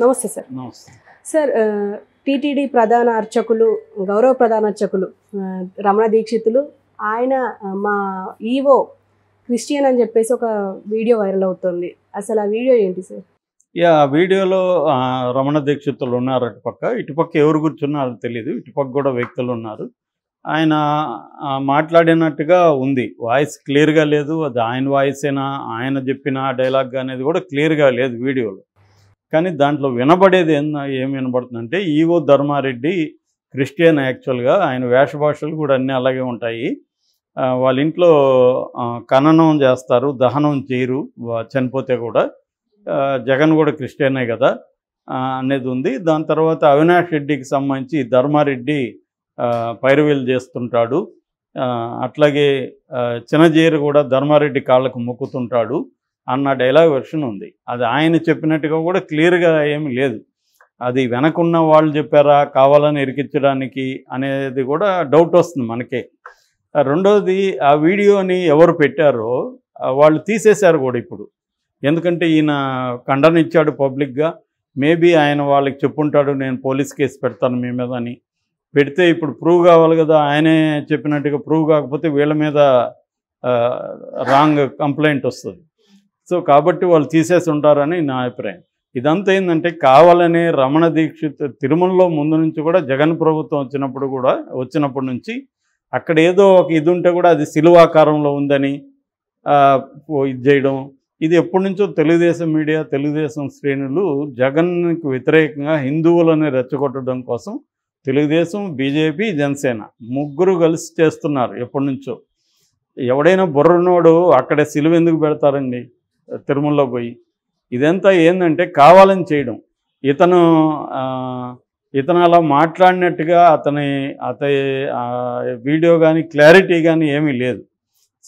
నమస్తే సార్. నమస్తే sir TTD ప్రధాన అర్చకులు, గౌరవ ప్రధాన అర్చకులు రమణ దీక్షితులు ఆయన మా ఈవో క్రిస్టియన్ అని చెప్పేసి ఒక వీడియో వైరల్ అవుతుంది. అసలు ఆ వీడియో ఏంటి సార్? ఆ వీడియోలో రమణ దీక్షితులు ఉన్నారు అటుపక్క, ఇటుపక్క ఎవరు కూర్చున్నారో తెలియదు, ఇటుపక్క కూడా వ్యక్తులు ఉన్నారు. ఆయన మాట్లాడినట్టుగా ఉంది, వాయిస్ క్లియర్గా లేదు. అది ఆయన వాయిసేనా, ఆయన చెప్పిన డైలాగ్ అనేది కూడా క్లియర్గా లేదు వీడియోలో. కానీ దాంట్లో వినబడేది ఏం వినబడుతుందంటే, ఈవో ధర్మారెడ్డి క్రిస్టియన్ యాక్చువల్గా, ఆయన వేషభాషలు కూడా అన్నీ అలాగే ఉంటాయి. వాళ్ళ ఇంట్లో ఖననం చేస్తారు, దహనం చేయరు చనిపోతే కూడా. జగన్ కూడా క్రిస్టియనే కదా అనేది ఉంది. దాని తర్వాత అవినాష్ రెడ్డికి సంబంధించి ధర్మారెడ్డి పైరువీలు చేస్తుంటాడు. అట్లాగే చిన్నజీరు కూడా ధర్మారెడ్డి కాళ్ళకు మొక్కుతుంటాడు అన్న డైలాగ్ వెర్షన్ ఉంది. అది ఆయన చెప్పినట్టుగా కూడా క్లియర్గా ఏమీ లేదు. అది వెనకున్న వాళ్ళు చెప్పారా కావాలని ఇరికించడానికి అనేది కూడా డౌట్ వస్తుంది మనకే. రెండోది, ఆ వీడియోని ఎవరు పెట్టారో వాళ్ళు తీసేశారు కూడా ఇప్పుడు. ఎందుకంటే ఈయన ఖండన ఇచ్చాడు పబ్లిక్గా. మేబీ ఆయన వాళ్ళకి చెప్పుంటాడు, నేను పోలీస్ కేసు పెడతాను మీ మీద అని. పెడితే ఇప్పుడు ప్రూవ్ కావాలి కదా, ఆయనే చెప్పినట్టుగా ప్రూవ్ కాకపోతే వీళ్ళ మీద రాంగ్ కంప్లైంట్ వస్తుంది. సో కాబట్టి వాళ్ళు తీసేసి ఉంటారని నా అభిప్రాయం. ఇదంతా ఏంటంటే కావాలనే రమణ దీక్షిత్ తిరుమలలో ముందు నుంచి కూడా జగన్ ప్రభుత్వం వచ్చినప్పటి నుంచి అక్కడ ఏదో ఒక ఇది ఉంటే కూడా అది సిలువాకారంలో ఉందని ఇది చేయడం. ఇది ఎప్పటి నుంచో తెలుగుదేశం మీడియా, తెలుగుదేశం శ్రేణులు జగన్కి వ్యతిరేకంగా హిందువులని రెచ్చగొట్టడం కోసం తెలుగుదేశం, బీజేపీ, జనసేన ముగ్గురు కలిసి చేస్తున్నారు ఎప్పటి నుంచో. ఎవడైనా బుర్రనోడు అక్కడే సిలువ ఎందుకు పెడతారండి తిరుమలలో పోయి? ఇదంతా ఏంటంటే కావాలని చేయడం. ఇతను అలా మాట్లాడినట్టుగా అతని వీడియో కానీ క్లారిటీ కానీ ఏమీ లేదు.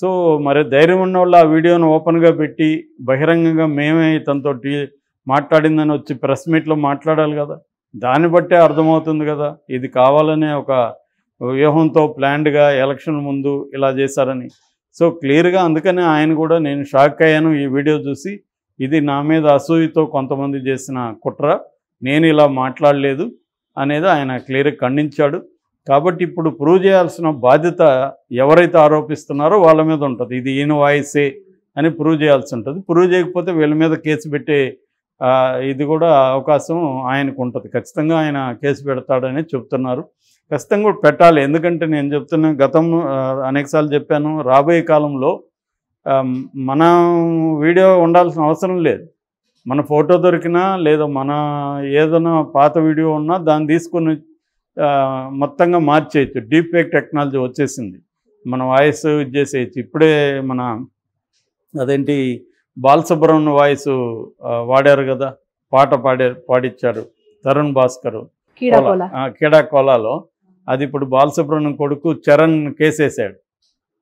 సో మరి ధైర్యం ఉన్న వాళ్ళు ఆ వీడియోను ఓపెన్గా పెట్టి బహిరంగంగా మేమే ఇతనితో మాట్లాడిందని వచ్చి ప్రెస్ మీట్లో మాట్లాడాలి కదా. దాన్ని బట్టే అర్థమవుతుంది కదా ఇది కావాలనే ఒక వ్యూహంతో ప్లాన్డ్గా ఎలక్షన్ ముందు ఇలా చేశారని. సో క్లియర్గా అందుకనే ఆయన కూడా, నేను షాక్ అయ్యాను ఈ వీడియో చూసి. ఇది నా మీద అసూయతో కొంతమంది చేసిన కుట్ర, నేను ఇలా మాట్లాడలేదు అనేది ఆయన క్లియర్గా ఖండించాడు. కాబట్టి ఇప్పుడు ప్రూవ్ చేయాల్సిన బాధ్యత ఎవరైతే ఆరోపిస్తున్నారో వాళ్ళ మీద ఉంటుంది. ఇది ఈయన వాయిసే అని ప్రూవ్ చేయాల్సి ఉంటుంది. ప్రూవ్ చేయకపోతే వీళ్ళ మీద కేసు పెట్టే ఇది కూడా అవకాశం ఆయనకు ఉంటుంది. ఖచ్చితంగా ఆయన కేసు పెడతాడని చెప్తున్నారు. ఖచ్చితంగా కూడా పెట్టాలి. ఎందుకంటే నేను చెప్తున్నా, గతంలో అనేకసార్లు చెప్పాను, రాబోయే కాలంలో మన వీడియో ఉండాల్సిన అవసరం లేదు. మన ఫోటో దొరికినా లేదా మన ఏదైనా పాత వీడియో ఉన్నా దాన్ని తీసుకొని మొత్తంగా మార్చేయచ్చు. డీప్ ఫేక్ టెక్నాలజీ వచ్చేసింది, మన వాయిస్ ఇది చేసేయచ్చు. ఇప్పుడే మన అదేంటి బాలసుబ్రహ్మణ్యం వాయిస్ వాడారు కదా, పాట పాడిచ్చాడు తరుణ్ భాస్కర్ కీడా కోలాలో. అది ఇప్పుడు బాలసుబ్రహ్మణ్యం కొడుకు చరణ్ కేసేసాడు,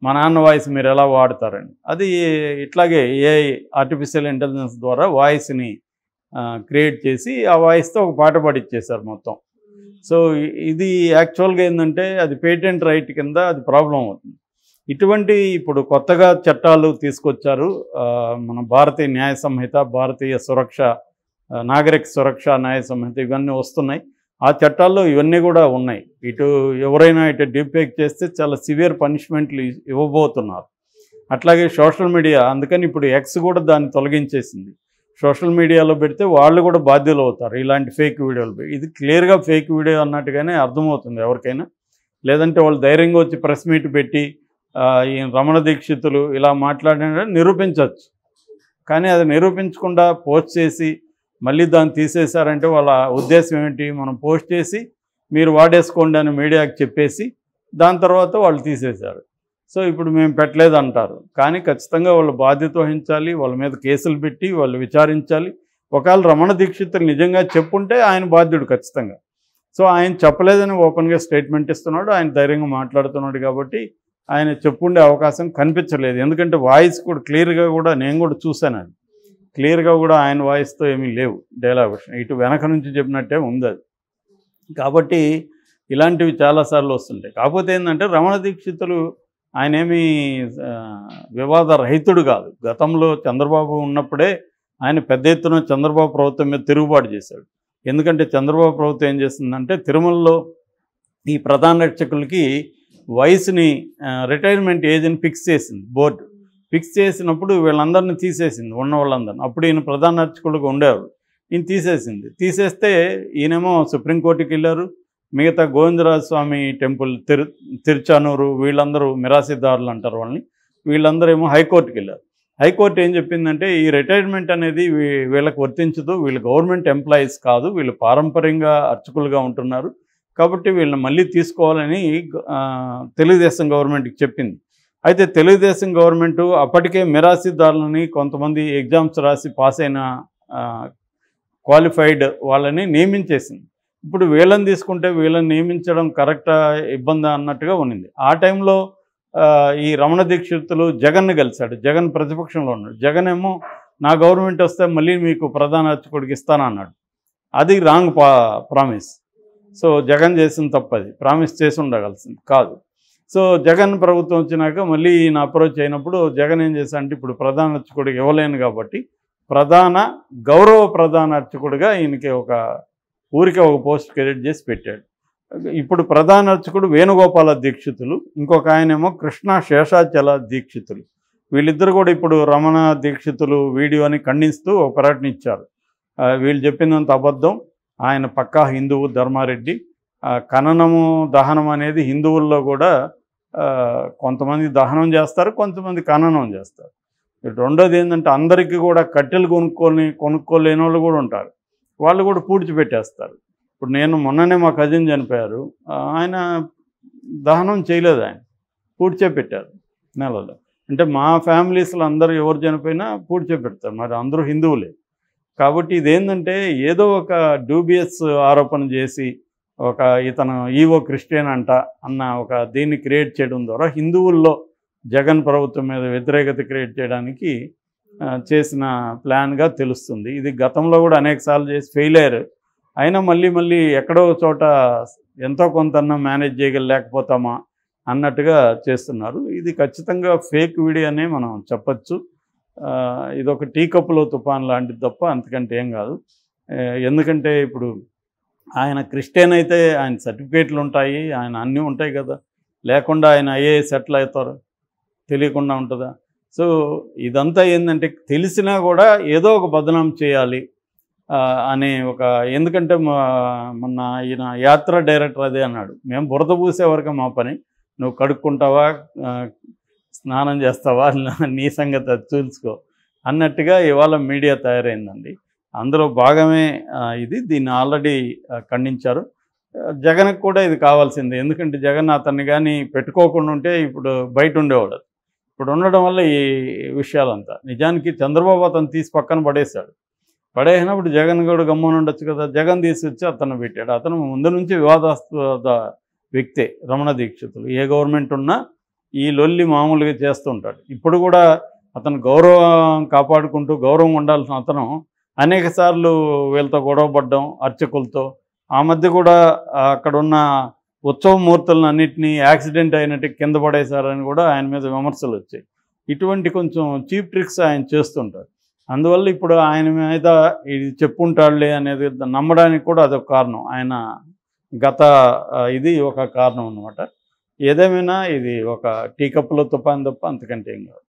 మా నాన్న వాయిస్ మీరు ఎలా వాడతారని. అది ఇట్లాగే ఏఐ ఆర్టిఫిషియల్ ఇంటెలిజెన్స్ ద్వారా వాయిస్ని క్రియేట్ చేసి ఆ వాయిస్తో ఒక పాట పాడిచ్చేశారు మొత్తం. సో ఇది యాక్చువల్గా ఏంటంటే అది పేటెంట్ రైట్ కింద అది ప్రాబ్లం అవుతుంది. ఇటువంటి ఇప్పుడు కొత్తగా చట్టాలు తీసుకొచ్చారు. మన భారతీయ న్యాయ సంహిత, భారతీయ సురక్ష, నాగరిక సురక్ష న్యాయ సంహిత ఇవన్నీ వస్తున్నాయి. ఆ చట్టాల్లో ఇవన్నీ కూడా ఉన్నాయి. ఎవరైనా డీప్ ఫేక్ చేస్తే చాలా సివియర్ పనిష్మెంట్లు ఇవ్వబోతున్నారు. అట్లాగే సోషల్ మీడియా, అందుకని ఇప్పుడు ఎక్స్ కూడా దాన్ని తొలగించేసింది. సోషల్ మీడియాలో పెడితే వాళ్ళు కూడా బాధ్యులు అవుతారు ఇలాంటి ఫేక్ వీడియోలు. ఇది క్లియర్గా ఫేక్ వీడియో అన్నట్టుగానే అర్థమవుతుంది ఎవరికైనా. లేదంటే వాళ్ళు ధైర్యంగా వచ్చి ప్రెస్ మీట్ పెట్టి ఈ రమణ దీక్షితులు ఇలా మాట్లాడిన నిరూపించవచ్చు. కానీ అది నిరూపించకుండా పోస్ట్ చేసి మళ్ళీ దాన్ని తీసేశారంటే వాళ్ళ ఉద్దేశం ఏంటి? మనం పోస్ట్ చేసి మీరు వాడేసుకోండి అని మీడియాకి చెప్పేసి దాని తర్వాత వాళ్ళు తీసేశారు. సో ఇప్పుడు మేము పెట్టలేదు అంటారు. కానీ ఖచ్చితంగా వాళ్ళు బాధ్యత వహించాలి, వాళ్ళ మీద కేసులు పెట్టి వాళ్ళు విచారించాలి. ఒకవేళ రమణ దీక్షితులు నిజంగా చెప్పుంటే ఆయన బాధ్యుడు ఖచ్చితంగా. సో ఆయన చెప్పలేదని ఓపెన్గా స్టేట్మెంట్ ఇస్తున్నాడు, ఆయన ధైర్యంగా మాట్లాడుతున్నాడు. కాబట్టి ఆయన చెప్పుండే అవకాశం కనిపించలేదు. ఎందుకంటే వాయిస్ కూడా క్లియర్గా కూడా నేను కూడా చూశాను, అది క్లియర్గా కూడా ఆయన వాయిస్తో ఏమీ లేవు డైలాగ్. ఇటు వెనక నుంచి చెప్పినట్టే ఉంది అది. కాబట్టి ఇలాంటివి చాలాసార్లు వస్తుంటాయి. కాకపోతే ఏంటంటే రమణ దీక్షితులు ఆయనేమీ వివాద రహితుడు కాదు. గతంలో చంద్రబాబు ఉన్నప్పుడే ఆయన పెద్ద ఎత్తున చంద్రబాబు ప్రభుత్వం మీద తిరుగుబాటు చేశాడు. ఎందుకంటే చంద్రబాబు ప్రభుత్వం ఏం చేస్తుందంటే తిరుమలలో ఈ ప్రధాన అర్చకులకి వయసుని రిటైర్మెంట్ ఏజ్ని ఫిక్స్ చేసింది బోర్డు. ఫిక్స్ చేసినప్పుడు వీళ్ళందరినీ తీసేసింది, ఉన్న వాళ్ళందరినీ. అప్పుడు ఈయన ప్రధాన అర్చకులుగా ఉండేవారు, ఈయన తీసేసింది. తీసేస్తే ఈయనేమో సుప్రీంకోర్టుకి వెళ్ళారు. మిగతా గోవిందరాజ స్వామి టెంపుల్ తిరుచానూరు వీళ్ళందరూ మిరాసిదారులు అంటారు వాళ్ళని, వీళ్ళందరూ ఏమో హైకోర్టుకి వెళ్ళారు. హైకోర్టు ఏం చెప్పిందంటే ఈ రిటైర్మెంట్ అనేది వీళ్ళకి వర్తించదు, వీళ్ళు గవర్నమెంట్ ఎంప్లాయీస్ కాదు, వీళ్ళు పారంపర్యంగా అర్చకులుగా ఉంటున్నారు, కాబట్టి వీళ్ళని మళ్ళీ తీసుకోవాలని తెలుగుదేశం గవర్నమెంట్కి చెప్పింది. అయితే తెలుగుదేశం గవర్నమెంటు అప్పటికే మిరాసిదారులని కొంతమంది ఎగ్జామ్స్ రాసి పాస్ అయిన క్వాలిఫైడ్ వాళ్ళని నియమించేసింది. ఇప్పుడు వీళ్ళని తీసుకుంటే వీళ్ళని నియమించడం కరెక్టా ఇబ్బంది అన్నట్టుగా ఉన్నింది. ఆ టైంలో ఈ రమణ దీక్షితులు జగన్ను కలిశాడు. జగన్ ప్రతిపక్షంలో ఉన్నాడు. జగన్ ఏమో నా గవర్నమెంట్ వస్తే మళ్ళీ మీకు ప్రధాన అర్చకుడికి ఇస్తానన్నాడు. అది రాంగ్ ప్రామిస్. సో జగన్ చేసిన తప్పది, ప్రామిస్ చేసి ఉండగలసింది కాదు. సో జగన్ ప్రభుత్వం వచ్చినాక మళ్ళీ ఈయన అప్రోచ్ అయినప్పుడు జగన్ ఏం చేశాడంటే ఇప్పుడు ప్రధాన అర్చకుడికి ఇవ్వలేను కాబట్టి గౌరవ ప్రధాన అర్చకుడిగా ఈయనకి ఊరికే ఒక పోస్ట్ క్రియేట్ చేసి పెట్టాడు. ఇప్పుడు ప్రధాన అర్చకుడు వేణుగోపాల దీక్షితులు, ఇంకొక ఆయనేమో కృష్ణ శేషాచల దీక్షితులు. వీళ్ళిద్దరు కూడా ఇప్పుడు రమణ దీక్షితులు వీడియోని ఖండిస్తూ ఒక ప్రకటన ఇచ్చారు. వీళ్ళు చెప్పినంత అబద్ధం, ఆయన పక్కా హిందువు ధర్మారెడ్డి. ఖననము దహనం అనేది హిందువుల్లో కూడా కొంతమంది దహనం చేస్తారు, కొంతమంది ఖననం చేస్తారు. రెండోది ఏంటంటే అందరికీ కూడా కట్టెలు కొనుక్కోలేని వాళ్ళు కూడా ఉంటారు, వాళ్ళు కూడా పూడ్చిపెట్టేస్తారు. ఇప్పుడు మొన్ననే మా కజిన్ చనిపోయారు, ఆయన దహనం చేయలేదు, ఆయన పూడ్చే పెట్టారు నెలలో. అంటే మా ఫ్యామిలీస్లో అందరూ ఎవరు చనిపోయినా పూడ్చే పెడతారు, మరి అందరూ హిందువులే. కాబట్టి ఇదేంటంటే ఏదో ఒక డ్యూబియస్ ఆరోపణ చేసి ఇతను ఈవో క్రిస్టియన్ అంట అన్న దీన్ని క్రియేట్ చేయడం ద్వారా హిందువుల్లో జగన్ ప్రభుత్వం మీద వ్యతిరేకత క్రియేట్ చేయడానికి చేసిన ప్లాన్గా తెలుస్తుంది. ఇది గతంలో కూడా అనేకసార్లు చేసి ఫెయిల్ అయ్యారు. అయినా మళ్ళీ ఎక్కడో చోట ఎంతో కొంత మేనేజ్ చేయలేకపోతామా అన్నట్టుగా చేస్తున్నారు. ఇది ఖచ్చితంగా ఫేక్ వీడియో అనే మనం చెప్పచ్చు. ఇదొక టీ కప్పులో తుఫాన్ లాంటిది తప్ప అంతకంటే ఏం కాదు. ఎందుకంటే ఇప్పుడు ఆయన క్రిస్టియన్ అయితే ఆయన సర్టిఫికేట్లు ఉంటాయి, ఆయన అన్నీ ఉంటాయి కదా, లేకుండా ఆయన ఐఏఎస్ ఎట్లా అవుతారు, తెలియకుండా ఉంటుందా? సో ఇదంతా ఏంటంటే తెలిసినా కూడా ఏదో ఒక బదనాం చేయాలి అనే ఎందుకంటే మొన్న ఈయన యాత్ర డైరెక్టర్ అదే అన్నాడు, మేము బురద పూసే వరకు మా పని, నువ్వు కడుక్కుంటావా స్నానం చేస్తావా నీ సంగతి అది చూసుకో అన్నట్టుగా ఇవాళ మీడియా తయారైందండి. అందులో భాగమే దీన్ని ఆల్రెడీ ఖండించారు. జగన్కి కూడా ఇది కావాల్సిందే, ఎందుకంటే జగన్ అతన్ని కానీ పెట్టుకోకుండా ఉంటే ఇప్పుడు బయట ఉండేవాడు. ఇప్పుడు ఉండడం వల్ల ఈ విషయాలంతా నిజానికి చంద్రబాబు అతను తీసి పక్కన పడేసినప్పుడు జగన్ కూడా గమ్మున ఉండొచ్చు కదా. జగన్ తీసుకొచ్చి అతను పెట్టాడు. అతను ముందు నుంచి వివాదాస్పద వ్యక్తే రమణ దీక్షితులు. ఏ గవర్నమెంట్ ఉన్నా ఈ లొల్లి మామూలుగా చేస్తూ ఉంటాడు. ఇప్పుడు కూడా అతను గౌరవం కాపాడుకుంటూ గౌరవం ఉండాల్సిన అతను అనేక సార్లు వీళ్ళతో గొడవపడ్డం అర్చకులతో. ఆ మధ్య కూడా అక్కడ ఉన్న ఉత్సవమూర్తులను అన్నింటినీ యాక్సిడెంట్ అయినట్టు కింద పడేశారని కూడా ఆయన మీద విమర్శలు వచ్చాయి. ఇటువంటి కొంచెం చీప్ ట్రిక్స్ ఆయన చేస్తుంటారు. అందువల్ల ఇప్పుడు ఆయన మీద ఇది చెప్పుంటాడులే అనేది నమ్మడానికి కూడా అదొక కారణం, ఆయన గత ఇది ఒక కారణం అన్నమాట. ఏదేమైనా ఇది ఒక టీ కప్పులో తుఫాన్ తప్ప అంతకంటే ఏం కాదు.